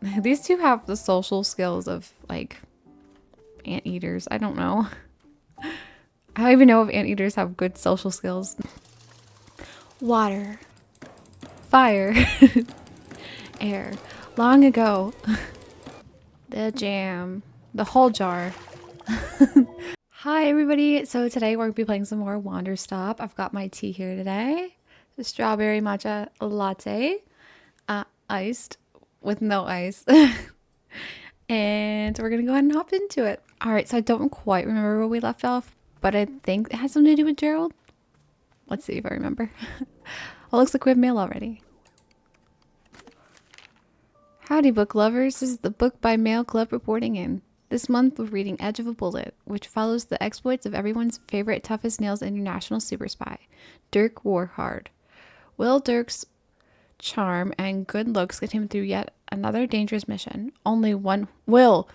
These two have the social skills of like anteaters. I don't know. I don't even know if anteaters have good social skills. Water, fire, air. Long ago, the jam, the whole jar. Hi everybody. So today we're going to be playing some more Wanderstop. I've got my tea here today. The strawberry matcha latte, iced with no ice. And we're going to go ahead and hop into it. All right, so I don't quite remember where we left off, but I think it has something to do with Gerald. Let's see if I remember. Oh, looks like we have mail already. Howdy, book lovers. This is the Book by Mail Club reporting in. This month, we're reading Edge of a Bullet, which follows the exploits of everyone's favorite toughest nails international super spy, Dirk Warhard. Will Dirk's charm and good looks get him through yet another dangerous mission. Only one Will.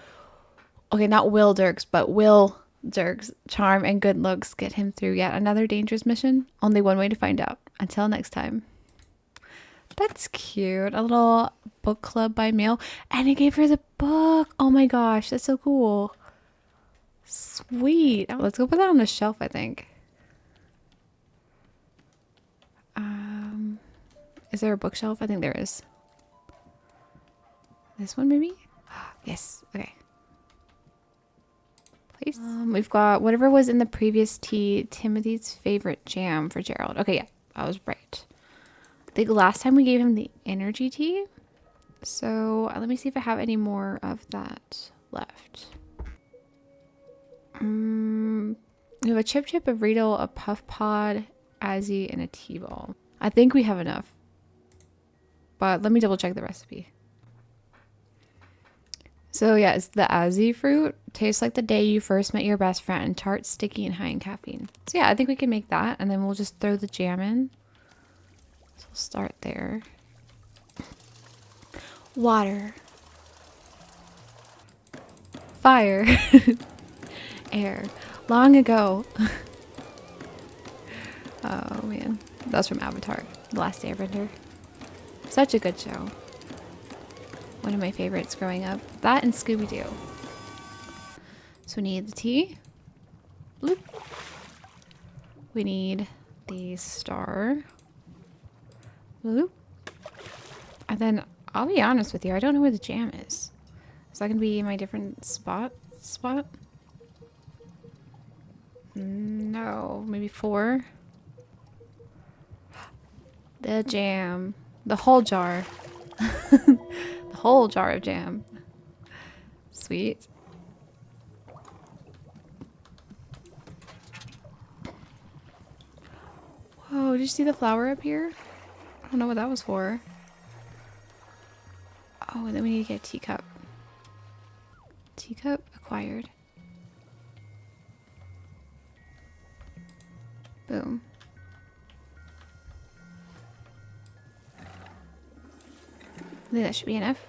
Okay, not Will Dirks, but Will Dirk's charm and good looks get him through yet another dangerous mission. Only one way to find out. Until next time. That's cute. A little book club by mail. And it gave her the book. Oh my gosh, that's so cool. Sweet. Let's go put that on the shelf, I think. Is there a bookshelf? I think there is. This one maybe? Yes. Okay. Place. We've got whatever was in the previous tea, Timothy's favorite jam for Gerald. Okay, yeah, I was right. I think last time we gave him the energy tea. So let me see if I have any more of that left. We have a chip chip, a Riedel, a puff pod, Azzy, and a tea ball. I think we have enough. But let me double check the recipe. So yeah, it's the Azzy fruit. Tastes like the day you first met your best friend. Tart, sticky, and high in caffeine. So yeah, I think we can make that. And then we'll just throw the jam in. So we'll start there. Water. Fire. Air. Long ago. Oh man. That was from Avatar. The Last Airbender. Such a good show. One of my favorites growing up. That and Scooby-Doo. So we need the tea. Bloop. We need the star. Bloop. And then, I'll be honest with you, I don't know where the jam is. Is that going to be my different spot? No, maybe 4. The jam. The whole jar. The whole jar of jam. Sweet. Whoa, did you see the flower up here? I don't know what that was for. Oh, and then we need to get a teacup. Teacup acquired. Boom. I think that should be enough.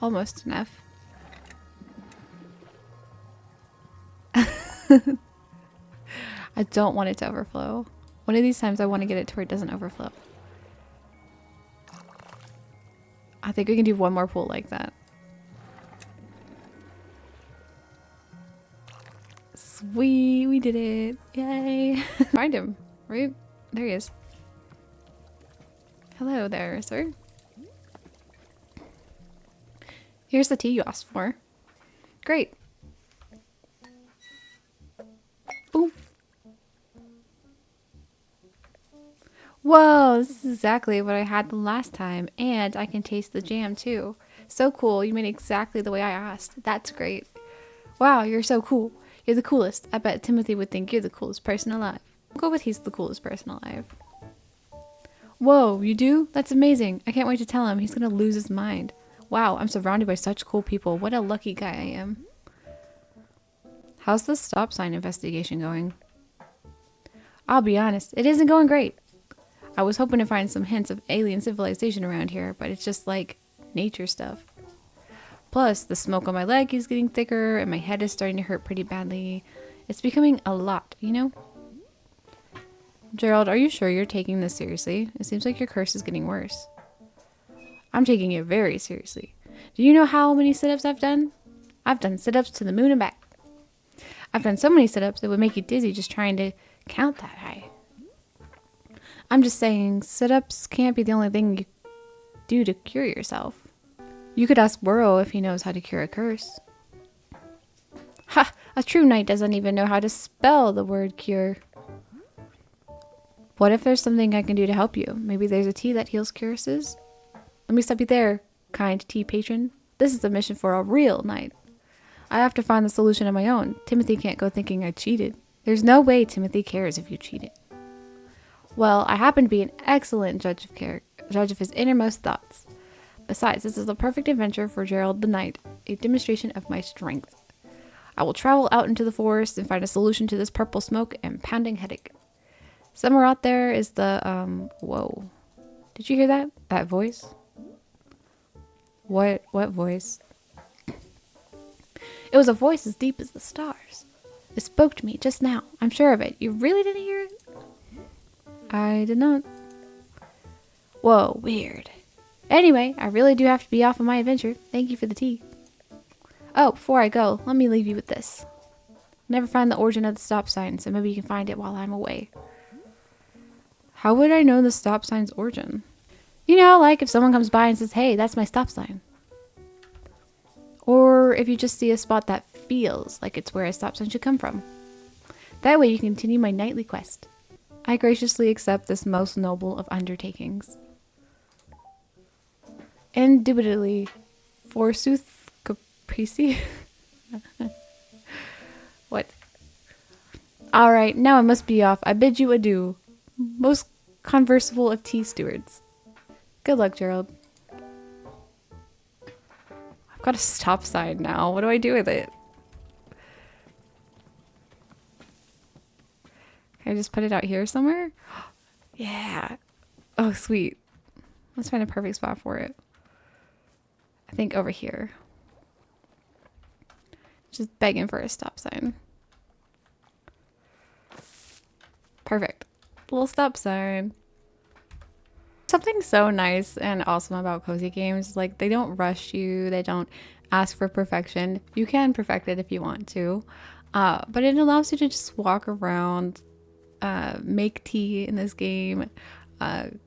Almost enough. I don't want it to overflow. One of these times I want to get it to where it doesn't overflow. I think we can do one more pool like that. Sweet, we did it. Yay. Find him, right? There he is. Hello there, sir. Here's the tea you asked for. Great. Boom. Whoa, this is exactly what I had the last time, and I can taste the jam too. So cool, you made exactly the way I asked. That's great. Wow, you're so cool. You're the coolest. I bet Timothy would think you're the coolest person alive. I'll go with he's the coolest person alive. Whoa, you do? That's amazing. I can't wait to tell him. He's gonna lose his mind. Wow, I'm surrounded by such cool people. What a lucky guy I am. How's the stop sign investigation going? I'll be honest, it isn't going great. I was hoping to find some hints of alien civilization around here, but it's just like nature stuff. Plus, the smoke on my leg is getting thicker and my head is starting to hurt pretty badly. It's becoming a lot, you know? Gerald, are you sure you're taking this seriously? It seems like your curse is getting worse. I'm taking it very seriously. Do you know how many sit-ups I've done? I've done sit-ups to the moon and back. I've done so many sit-ups it would make you dizzy just trying to count that high. I'm just saying, sit-ups can't be the only thing you do to cure yourself. You could ask Burrow if he knows how to cure a curse. Ha! A true knight doesn't even know how to spell the word cure. What if there's something I can do to help you? Maybe there's a tea that heals curses? Let me stop you there, kind tea patron. This is a mission for a real knight. I have to find the solution on my own. Timothy can't go thinking I cheated. There's no way Timothy cares if you cheated. Well, I happen to be an excellent judge of his innermost thoughts. Besides, this is a perfect adventure for Gerald the Knight, a demonstration of my strength. I will travel out into the forest and find a solution to this purple smoke and pounding headache. Somewhere out there is the, whoa. Did you hear that? That voice? What voice? It was a voice as deep as the stars. It spoke to me just now. I'm sure of it. You really didn't hear it? I did not. Whoa, weird. Anyway, I really do have to be off on my adventure. Thank you for the tea. Oh, before I go, let me leave you with this. Never find the origin of the stop sign, so maybe you can find it while I'm away. How would I know the stop sign's origin? You know, like if someone comes by and says, hey, that's my stop sign. Or if you just see a spot that feels like it's where a stop sign should come from. That way you can continue my nightly quest. I graciously accept this most noble of undertakings. Indubitably, forsooth caprici. What? Alright, now I must be off. I bid you adieu. Most conversable of tea stewards. Good luck, Gerald. I've got a stop sign now. What do I do with it? Can I just put it out here somewhere? Yeah. Oh, sweet. Let's find a perfect spot for it. I think over here. Just begging for a stop sign. Perfect. Little stop sign. Something so nice and awesome about cozy games, like they don't rush you, they don't ask for perfection. You can perfect it if you want to, but it allows you to just walk around, make tea in this game,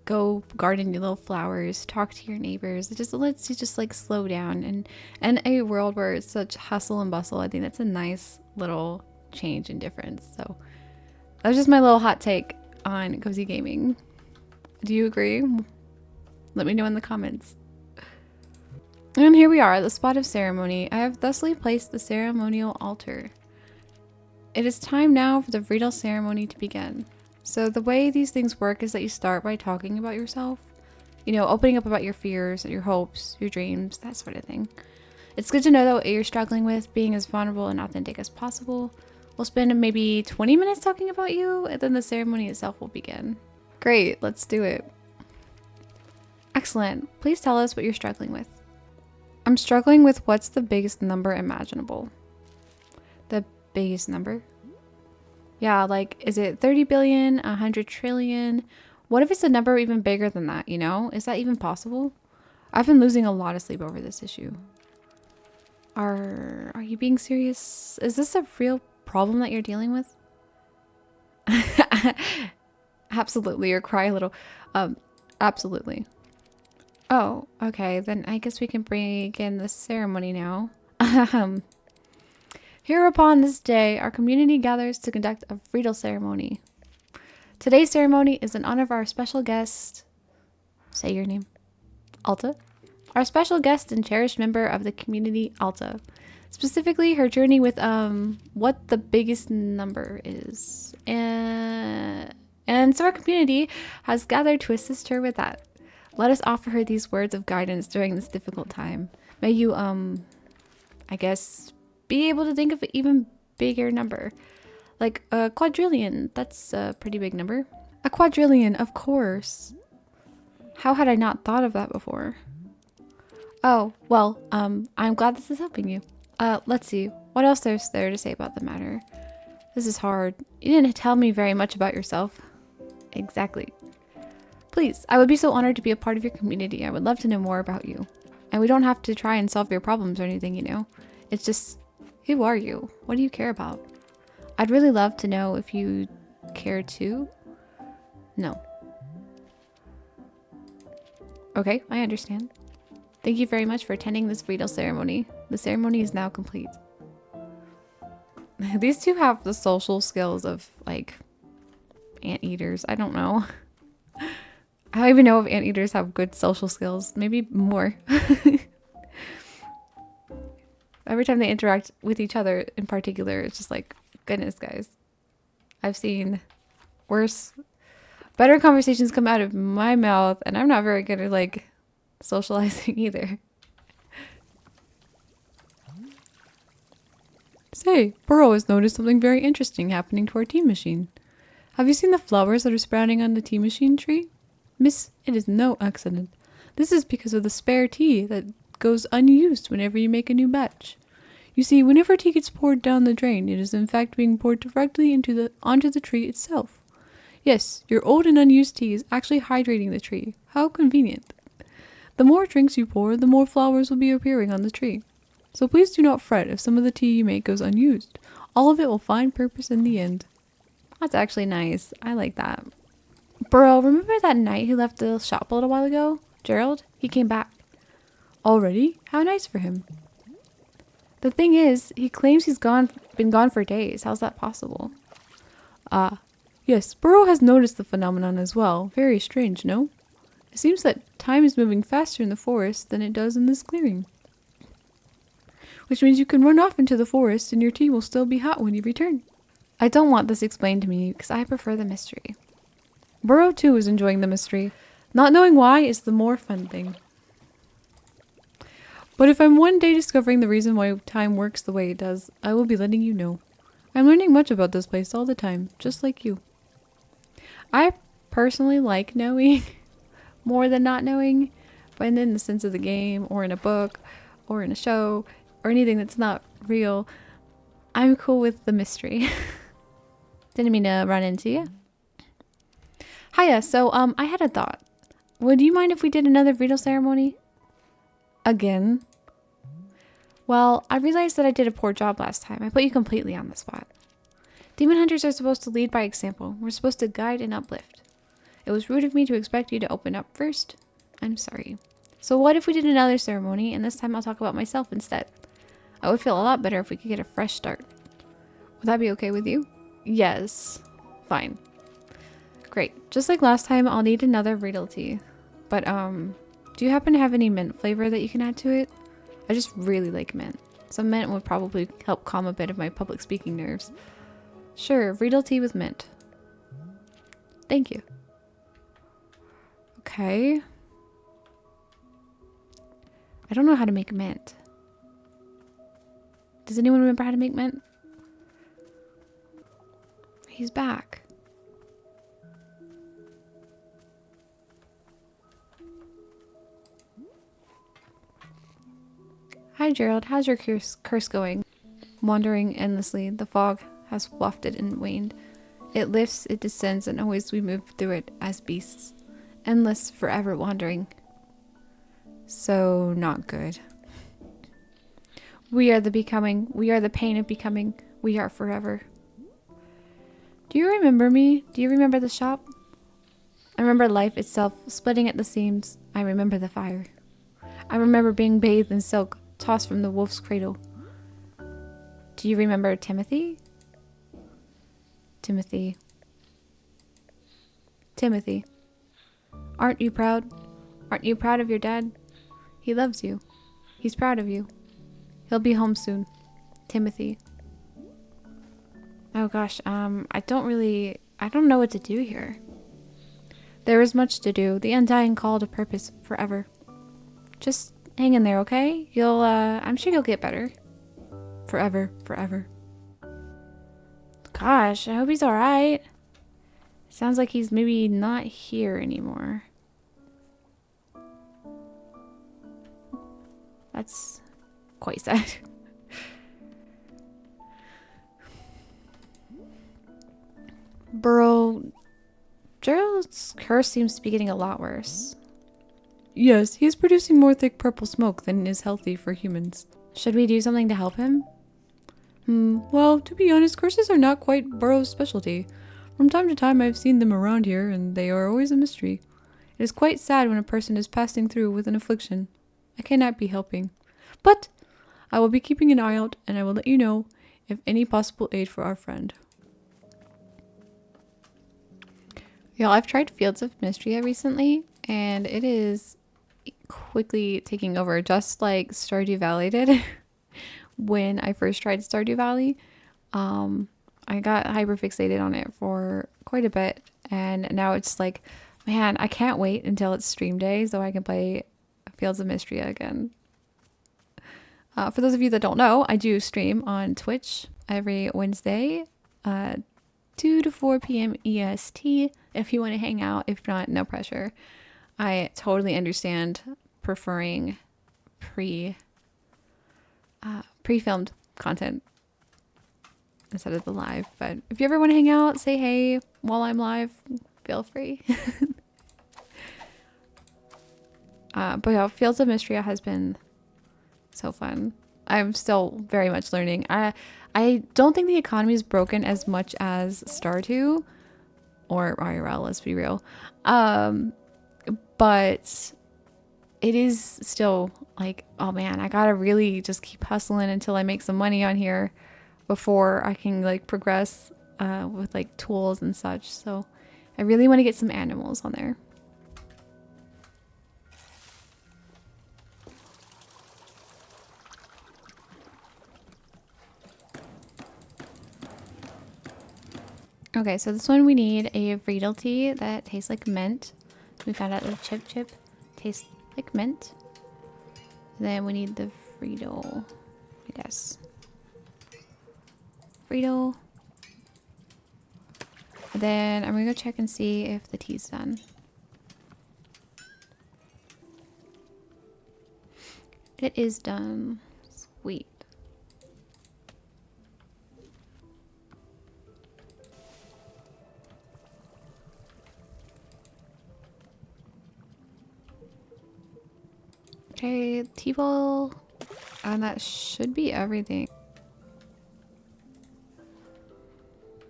go garden your little flowers, talk to your neighbors. It just lets you just like slow down, and in a world where it's such hustle and bustle, I think that's a nice little change and difference. So that's just my little hot take on cozy gaming. Do you agree? Let me know in the comments. And here we are at the spot of ceremony. I have thusly placed the ceremonial altar. It is time now for the Vriedel ceremony to begin. So the way these things work is that you start by talking about yourself. You know, opening up about your fears, your hopes, your dreams, that sort of thing. It's good to know that what you're struggling with, being as vulnerable and authentic as possible. We'll spend maybe 20 minutes talking about you, and then the ceremony itself will begin. Great, let's do it. Excellent. Please tell us what you're struggling with. I'm struggling with what's the biggest number imaginable. The biggest number? Yeah, like, is it 30 billion, 100 trillion? What if it's a number even bigger than that, you know? Is that even possible? I've been losing a lot of sleep over this issue. Are you being serious? Is this a real problem that you're dealing with? Absolutely, or cry a little. Absolutely. Oh, okay, then I guess we can begin the ceremony now. Here upon this day, our community gathers to conduct a Vriedel ceremony. Today's ceremony is in honor of our special guest. Say your name. Alta. Our special guest and cherished member of the community, Alta. Specifically, her journey with what the biggest number is. And so our community has gathered to assist her with that. Let us offer her these words of guidance during this difficult time. May you, I guess, be able to think of an even bigger number. Like a quadrillion. That's a pretty big number. A quadrillion, of course. How had I not thought of that before? Oh, well, I'm glad this is helping you. Let's see. What else there's there to say about the matter? This is hard. You didn't tell me very much about yourself. Exactly. Please, I would be so honored to be a part of your community. I would love to know more about you. And we don't have to try and solve your problems or anything, you know? It's just, who are you? What do you care about? I'd really love to know if you care too. No. Okay, I understand. Thank you very much for attending this bridal ceremony. The ceremony is now complete. These two have the social skills of, like, anteaters. I don't know. I don't even know if anteaters have good social skills. Maybe more. Every time they interact with each other in particular, it's just like, goodness, guys. I've seen worse, better conversations come out of my mouth, and I'm not very good at, like, socializing either. Say, Burrow has noticed something very interesting happening to our tea machine. Have you seen the flowers that are sprouting on the tea machine tree? Miss, it is no accident. This is because of the spare tea that goes unused whenever you make a new batch. You see, whenever tea gets poured down the drain, it is in fact being poured directly onto the tree itself. Yes, your old and unused tea is actually hydrating the tree. How convenient. The more drinks you pour, the more flowers will be appearing on the tree. So please do not fret if some of the tea you make goes unused. All of it will find purpose in the end. That's actually nice. I like that. Burrow, remember that night he left the shop a little while ago? Gerald? He came back. Already? How nice for him. The thing is, he claims he's been gone for days. How's that possible? Yes, Burrow has noticed the phenomenon as well. Very strange, no? It seems that time is moving faster in the forest than it does in this clearing. Which means you can run off into the forest and your tea will still be hot when you return. I don't want this explained to me because I prefer the mystery. Burrow too is enjoying the mystery. Not knowing why is the more fun thing. But if I'm one day discovering the reason why time works the way it does, I will be letting you know. I'm learning much about this place all the time, just like you. I personally like knowing more than not knowing, but in the sense of the game, or in a book, or in a show, or anything that's not real, I'm cool with the mystery. Didn't mean to run into you. Hiya, so I had a thought. Would you mind if we did another bridal ceremony? Again? Well, I realized that I did a poor job last time. I put you completely on the spot. Demon hunters are supposed to lead by example. We're supposed to guide and uplift. It was rude of me to expect you to open up first. I'm sorry. So what if we did another ceremony, and this time I'll talk about myself instead? I would feel a lot better if we could get a fresh start. Would that be okay with you? Yes. Fine. Great. Just like last time, I'll need another bridal tea. But, do you happen to have any mint flavor that you can add to it? I just really like mint. Some mint would probably help calm a bit of my public speaking nerves. Sure, bridal tea with mint. Thank you. Okay. I don't know how to make mint. Does anyone remember how to make mint? He's back. Hi Gerald, how's your curse going? Wandering endlessly, the fog has wafted and waned. It lifts, it descends, and always we move through it as beasts. Endless, forever wandering. So not good. We are the becoming, we are the pain of becoming, we are forever. Do you remember me? Do you remember the shop? I remember life itself, splitting at the seams. I remember the fire. I remember being bathed in silk, tossed from the wolf's cradle. Do you remember Timothy? Timothy. Timothy. Aren't you proud? Aren't you proud of your dad? He loves you. He's proud of you. He'll be home soon. Timothy. Oh gosh, I don't know what to do here. There is much to do. The undying call to purpose forever. Just hang in there, okay? I'm sure you'll get better. Forever, forever. Gosh, I hope he's alright. Sounds like he's maybe not here anymore. That's quite sad. Burrow. Gerald ghost's curse seems to be getting a lot worse. Yes, he is producing more thick purple smoke than is healthy for humans. Should we do something to help him? Well, to be honest, curses are not quite Burrow's specialty. From time to time I've seen them around here, and they are always a mystery. It is quite sad when a person is passing through with an affliction. I cannot be helping. But I will be keeping an eye out, and I will let you know if any possible aid for our friend. Y'all, I've tried Fields of Mystria recently, and it is quickly taking over, just like Stardew Valley did. When I first tried Stardew Valley, I got hyper fixated on it for quite a bit, and now it's like, man, I can't wait until it's stream day so I can play Fields of Mystria again. For those of you that don't know, I do stream on Twitch every Wednesday, 2 to 4 p.m. EST if you want to hang out. If not, no pressure. I totally understand preferring pre-filmed content instead of the live, but if you ever want to hang out, say hey while I'm live, feel free. But yeah, Fields of Mystria has been so fun. I'm still very much learning. I don't think the economy is broken as much as Stardew or IRL, let's be real. But it is still like, oh man, I gotta really just keep hustling until I make some money on here before I can like progress with like tools and such. So I really want to get some animals on there. Okay, so this one we need a Friedel tea that tastes like mint. We found out the Chip Chip tastes like mint. Then we need the Friedel, I guess. Friedel. Then I'm gonna go check and see if the tea's done. It is done. Sweet. Okay, T-ball, and that should be everything.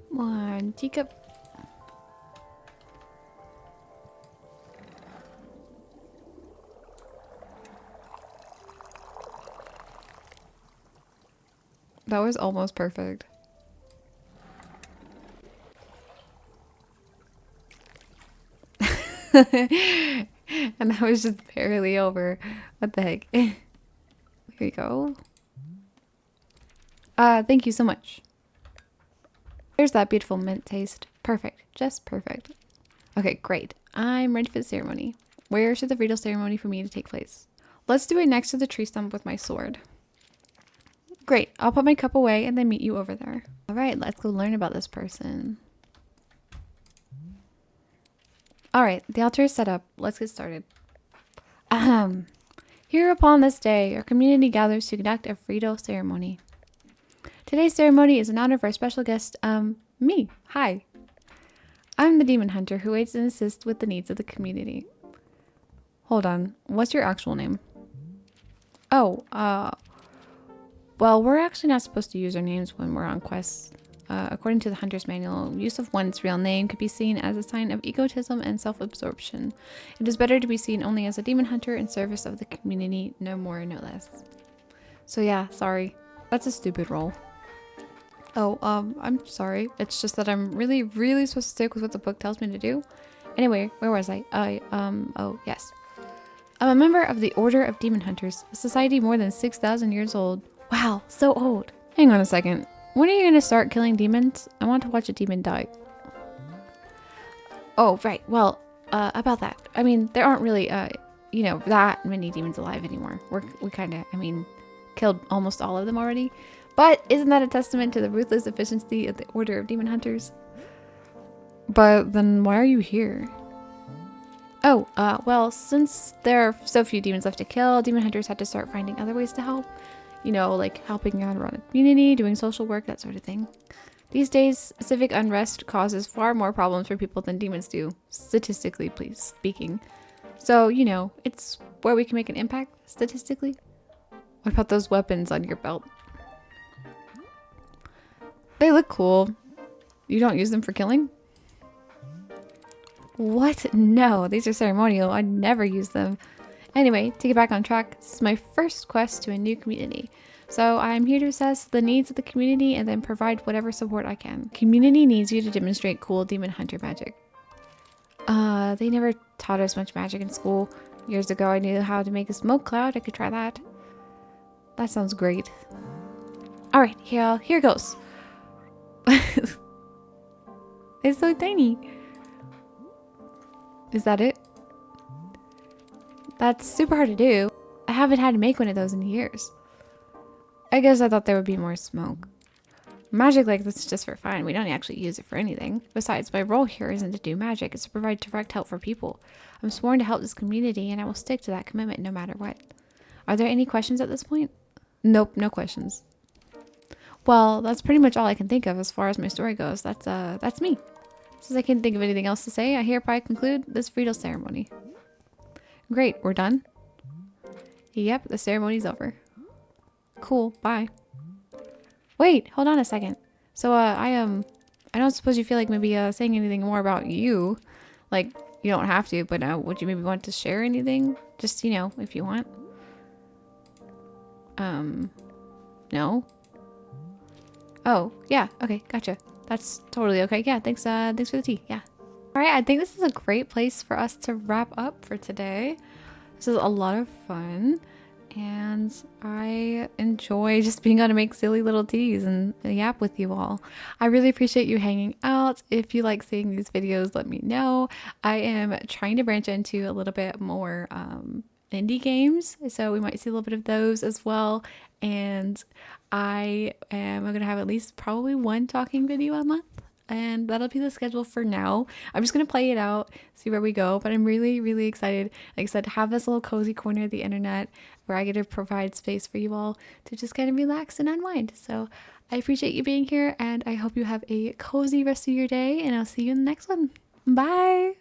One teacup. That was almost perfect. And that was just barely over. What the heck? Here you go. Thank you so much. There's that beautiful mint taste. Perfect. Just perfect. Okay, great. I'm ready for the ceremony. Where should the Friedel ceremony for me to take place? Let's do it next to the tree stump with my sword. Great. I'll put my cup away and then meet you over there. All right, let's go learn about this person. All right, the altar is set up. Let's get started. Here upon this day, our community gathers to conduct a Friedel ceremony. Today's ceremony is in honor of our special guest, me. Hi. I'm the demon hunter who aids and assists with the needs of the community. Hold on. What's your actual name? Oh, well, we're actually not supposed to use our names when we're on quests. According to the Hunter's Manual, use of one's real name could be seen as a sign of egotism and self-absorption. It is better to be seen only as a demon hunter in service of the community, no more, no less. So yeah, sorry. That's a stupid role. Oh, I'm sorry. It's just that I'm really, really supposed to stick with what the book tells me to do. Anyway, where was I? Oh, yes. I'm a member of the Order of Demon Hunters, a society more than 6,000 years old. Wow, so old. Hang on a second. When are you going to start killing demons? I want to watch a demon die. Oh, right. Well, about that. I mean, there aren't really, that many demons alive anymore. We kind of, killed almost all of them already. But isn't that a testament to the ruthless efficiency of the Order of Demon Hunters? But then why are you here? Oh, well, since there are so few demons left to kill, demon hunters had to start finding other ways to help. You know, like helping out around the community, doing social work, that sort of thing. These days, civic unrest causes far more problems for people than demons do, statistically please speaking. So, you know, it's where we can make an impact, statistically. What about those weapons on your belt? They look cool. You don't use them for killing? What? No, these are ceremonial. I never use them. Anyway, to get back on track, this is my first quest to a new community. So I'm here to assess the needs of the community and then provide whatever support I can. Community needs you to demonstrate cool demon hunter magic. They never taught us much magic in school. Years ago, I knew how to make a smoke cloud. I could try that. That sounds great. Alright, here goes. It's so tiny. Is that it? That's super hard to do. I haven't had to make one of those in years. I guess I thought there would be more smoke. Magic like this is just for fun. We don't actually use it for anything. Besides, my role here isn't to do magic. It's to provide direct help for people. I'm sworn to help this community and I will stick to that commitment no matter what. Are there any questions at this point? Nope, no questions. Well, that's pretty much all I can think of as far as my story goes. That's me. Since I can't think of anything else to say, I hereby conclude this Friedel ceremony. Great, we're done? Yep, the ceremony's over. Cool, bye. Wait, hold on a second. So, I don't suppose you feel like maybe, saying anything more about you. Like, you don't have to, but, would you maybe want to share anything? Just, you know, if you want. No? Oh, yeah, okay, gotcha. That's totally okay. Yeah, thanks for the tea. Yeah. All right, I think this is a great place for us to wrap up for today. This is a lot of fun, and I enjoy just being able to make silly little teas and yap with you all. I really appreciate you hanging out. If you like seeing these videos, let me know. I am trying to branch into a little bit more indie games, so we might see a little bit of those as well. And I'm gonna have at least probably one talking video a month, and that'll be the schedule for now. I'm just gonna play it out, see where we go, but I'm really excited, like I said, to have this little cozy corner of the internet where I get to provide space for you all to just kind of relax and unwind. So I appreciate you being here, and I hope you have a cozy rest of your day, and I'll see you in the next one. Bye.